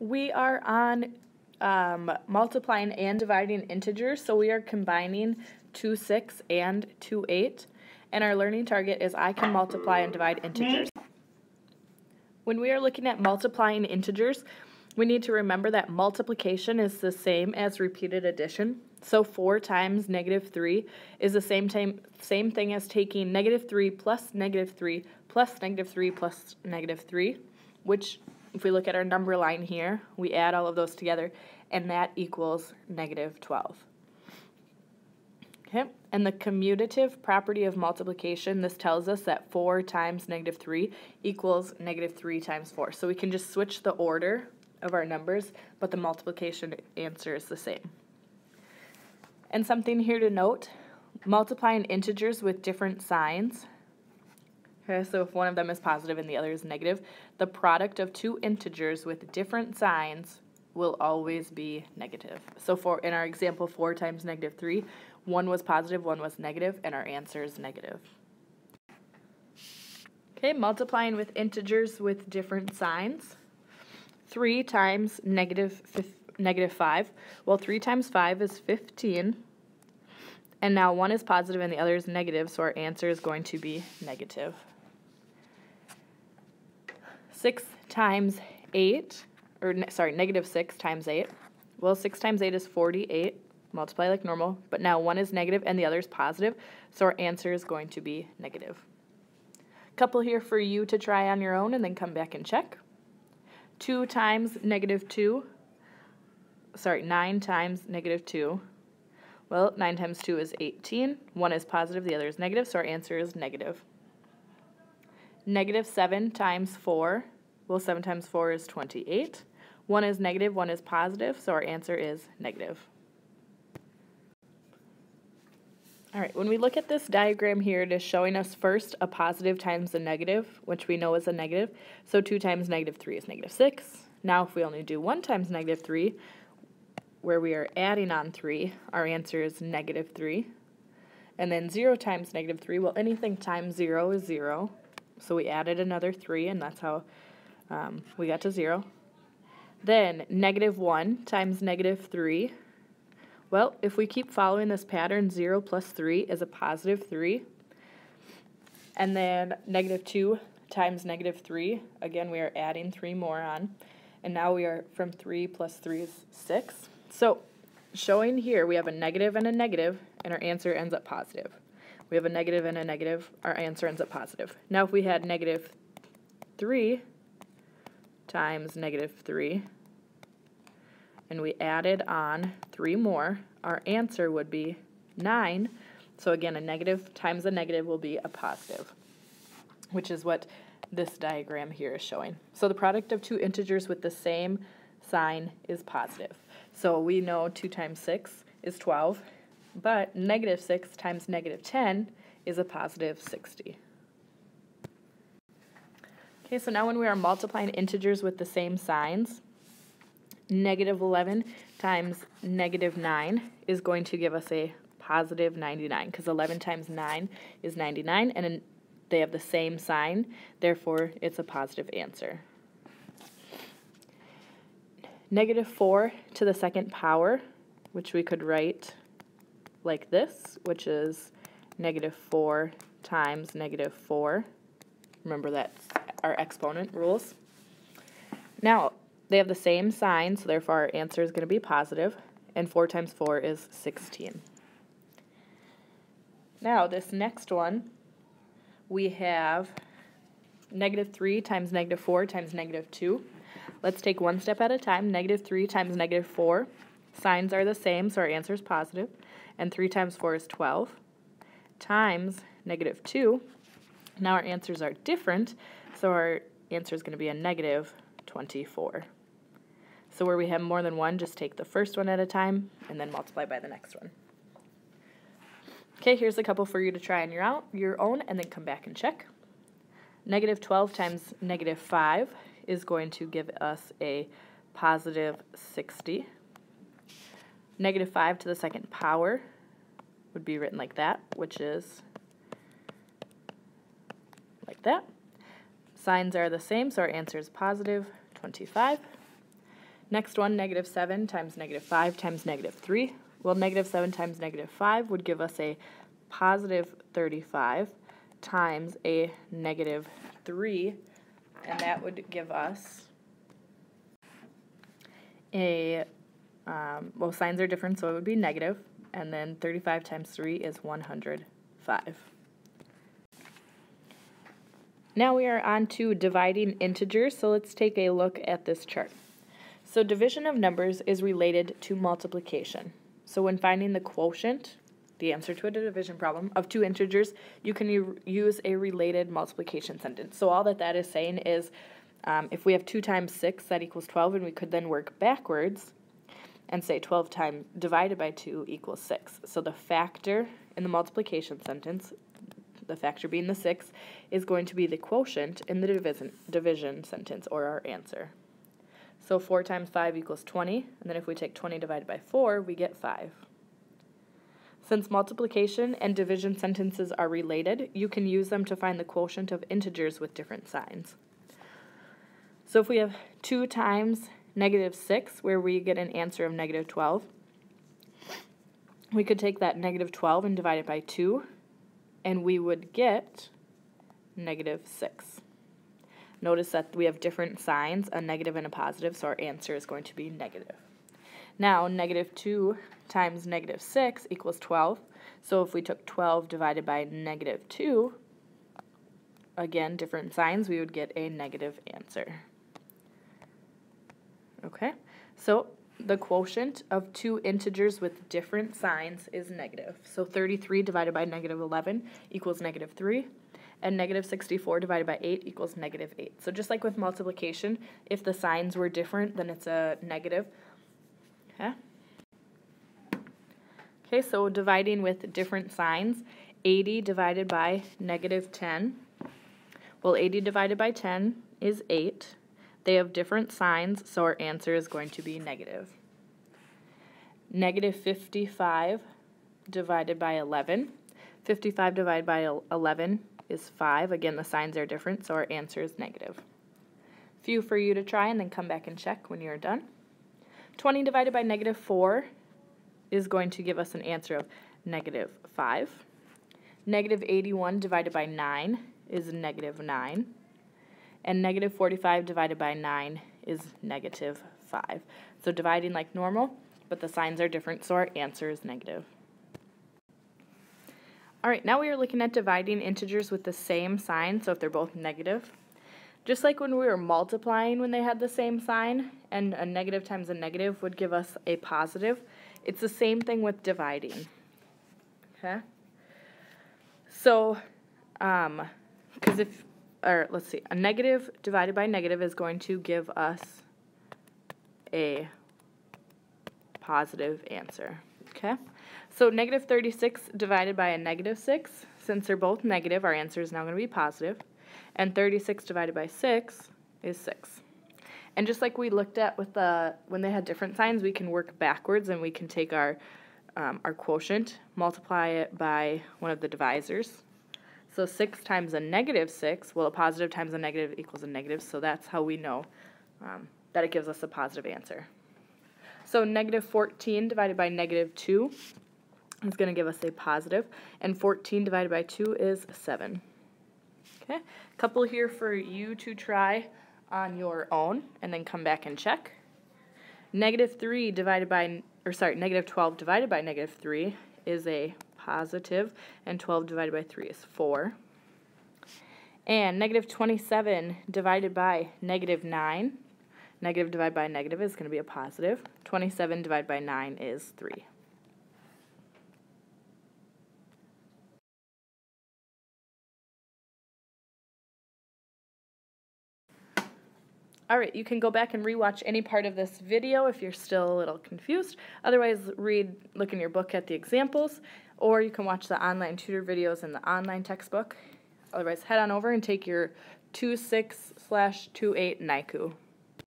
We are on multiplying and dividing integers, so we are combining 2, 6 and 2, 8, and our learning target is I can multiply and divide integers. When we are looking at multiplying integers, we need to remember that multiplication is the same as repeated addition. So 4 times negative 3 is the same thing as taking negative 3 plus negative 3 plus negative 3 plus negative 3, which if we look at our number line here, we add all of those together, and that equals negative 12. Okay, and the commutative property of multiplication, this tells us that 4 times negative 3 equals negative 3 times 4. So we can just switch the order of our numbers, but the multiplication answer is the same. And something here to note, multiplying integers with different signs. Okay, so if one of them is positive and the other is negative, the product of two integers with different signs will always be negative. So in our example, 4 times negative 3, one was positive, one was negative, and our answer is negative. Okay, multiplying with integers with different signs. 3 times negative 5. Well, 3 times 5 is 15. And now one is positive and the other is negative, so our answer is going to be negative. 6 times 8, negative 6 times 8. Well, 6 times 8 is 48. Multiply like normal, but now one is negative and the other is positive, so our answer is going to be negative. Couple here for you to try on your own and then come back and check. 2 times negative 2, 9 times negative 2. Well, 9 times 2 is 18. One is positive, the other is negative, so our answer is negative. Negative 7 times 4. Well, 7 times 4 is 28. One is negative, one is positive, so our answer is negative. All right, when we look at this diagram here, it is showing us first a positive times a negative, which we know is a negative. So 2 times negative 3 is negative 6. Now if we only do 1 times negative 3, where we are adding on 3, our answer is negative 3. And then 0 times negative 3, well, anything times 0 is 0. So we added another 3, and that's how we got to 0. Then negative 1 times negative 3. Well, if we keep following this pattern, 0 plus 3 is a positive 3. And then negative 2 times negative 3, again, we are adding 3 more on. And now we are from 3 plus 3 is 6. So showing here, we have a negative, and our answer ends up positive. We have a negative and a negative, our answer ends up positive. Now if we had negative 3 times negative 3, and we added on 3 more, our answer would be 9. So again, a negative times a negative will be a positive, which is what this diagram here is showing. So the product of two integers with the same sign is positive. So we know 2 times 6 is 12, but negative 6 times negative 10 is a positive 60. Okay, so now when we are multiplying integers with the same signs, negative 11 times negative 9 is going to give us a positive 99, because 11 times 9 is 99, and they have the same sign, therefore it's a positive answer. Negative 4 to the second power, which we could write like this, which is negative 4 times negative 4. Remember that's our exponent rules. Now, they have the same sign, so therefore our answer is going to be positive, and 4 times 4 is 16. Now, this next one, we have negative 3 times negative 4 times negative 2. Let's take one step at a time. Negative 3 times negative 4. Signs are the same, so our answer is positive. And 3 times 4 is 12. Times negative 2. Now our answers are different, so our answer is going to be a negative 24. So where we have more than one, just take the first one at a time and then multiply by the next one. Okay, here's a couple for you to try on your own and then come back and check. Negative 12 times negative 5 is going to give us a positive 60. Negative 5 to the second power would be written like that, which is like that. Signs are the same, so our answer is positive 25. Next one, negative 7 times negative 5 times negative 3. Well, negative 7 times negative 5 would give us a positive 35 times a negative 3, and that would give us a, well, signs are different, so it would be negative, and then 35 times 3 is 105. Now we are on to dividing integers, so let's take a look at this chart. So division of numbers is related to multiplication. So when finding the quotient, the answer to a division problem, of two integers, you can use a related multiplication sentence. So all that is saying is if we have 2 times 6, that equals 12, and we could then work backwards and say 12 times divided by 2 equals 6. So the factor in the multiplication sentence, the factor being the 6, is going to be the quotient in the division sentence, or our answer. So 4 times 5 equals 20, and then if we take 20 divided by 4, we get 5. Since multiplication and division sentences are related, you can use them to find the quotient of integers with different signs. So if we have 2 times negative 6, where we get an answer of negative 12, we could take that negative 12 and divide it by 2, and we would get negative 6. Notice that we have different signs, a negative and a positive, so our answer is going to be negative. Now, negative 2 times negative 6 equals 12. So if we took 12 divided by negative 2, again, different signs, we would get a negative answer. Okay, so the quotient of two integers with different signs is negative. So 33 divided by negative 11 equals negative 3. And negative 64 divided by 8 equals negative 8. So just like with multiplication, if the signs were different, then it's a negative. Okay, so dividing with different signs, 80 divided by negative 10. Well, 80 divided by 10 is 8. They have different signs, so our answer is going to be negative. Negative 55 divided by 11. 55 divided by 11 is 5. Again, the signs are different, so our answer is negative. Few for you to try and then come back and check when you're done. 20 divided by negative 4 is going to give us an answer of negative 5. Negative 81 divided by 9 is negative 9. And negative 45 divided by 9 is negative 5. So dividing like normal, but the signs are different, so our answer is negative. All right, now we are looking at dividing integers with the same sign, so if they're both negative. Just like when we were multiplying when they had the same sign, and a negative times a negative would give us a positive, it's the same thing with dividing. Okay? So, let's see, a negative divided by negative is going to give us a positive answer. Okay? So negative 36 divided by a negative 6, since they're both negative, our answer is now going to be positive. And 36 divided by 6 is 6. And just like we looked at with when they had different signs, we can work backwards and we can take our quotient, multiply it by one of the divisors. So 6 times a negative 6, well, a positive times a negative equals a negative, so that's how we know that it gives us a positive answer. So negative 14 divided by negative 2 is going to give us a positive, and 14 divided by 2 is 7. Okay, a couple here for you to try on your own, and then come back and check. Negative 12 divided by negative 3 is a positive, and 12 divided by 3 is 4. And negative 27 divided by negative 9, negative divided by negative is going to be a positive. 27 divided by 9 is 3. All right, you can go back and rewatch any part of this video if you're still a little confused. Otherwise, look in your book at the examples, or you can watch the online tutor videos in the online textbook. Otherwise, head on over and take your 2.6/2.8 NICU.